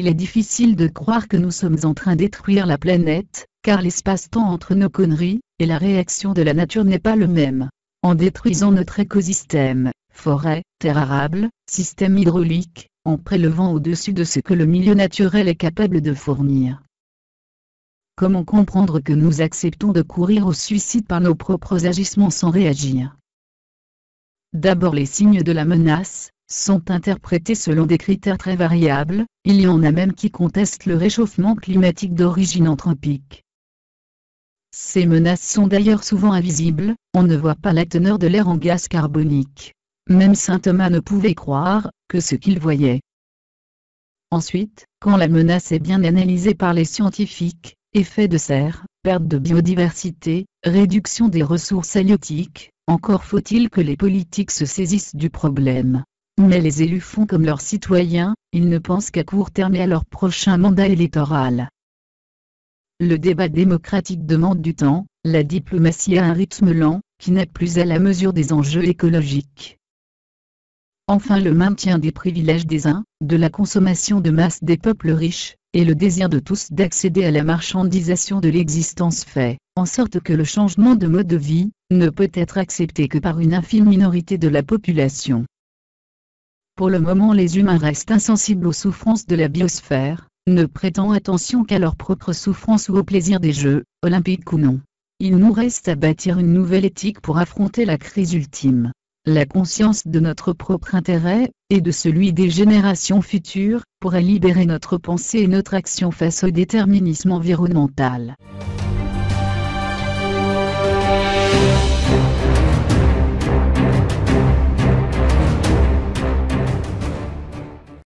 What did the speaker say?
Il est difficile de croire que nous sommes en train de détruire la planète, car l'espace-temps entre nos conneries et la réaction de la nature n'est pas le même. En détruisant notre écosystème, forêt, terres arables, système hydraulique, en prélevant au-dessus de ce que le milieu naturel est capable de fournir. Comment comprendre que nous acceptons de courir au suicide par nos propres agissements sans réagir? D'abord, les signes de la menace sont interprétés selon des critères très variables, il y en a même qui contestent le réchauffement climatique d'origine anthropique. Ces menaces sont d'ailleurs souvent invisibles, on ne voit pas la teneur de l'air en gaz carbonique. Même saint Thomas ne pouvait croire que ce qu'il voyait. Ensuite, quand la menace est bien analysée par les scientifiques, effet de serre, perte de biodiversité, réduction des ressources halieutiques, encore faut-il que les politiques se saisissent du problème. Mais les élus font comme leurs citoyens, ils ne pensent qu'à court terme et à leur prochain mandat électoral. Le débat démocratique demande du temps, la diplomatie a un rythme lent, qui n'est plus à la mesure des enjeux écologiques. Enfin, le maintien des privilèges des uns, de la consommation de masse des peuples riches, et le désir de tous d'accéder à la marchandisation de l'existence fait en sorte que le changement de mode de vie ne peut être accepté que par une infime minorité de la population. Pour le moment, les humains restent insensibles aux souffrances de la biosphère, ne prêtant attention qu'à leurs propres souffrances ou au plaisir des jeux, olympiques ou non. Il nous reste à bâtir une nouvelle éthique pour affronter la crise ultime. La conscience de notre propre intérêt, et de celui des générations futures, pourrait libérer notre pensée et notre action face au déterminisme environnemental.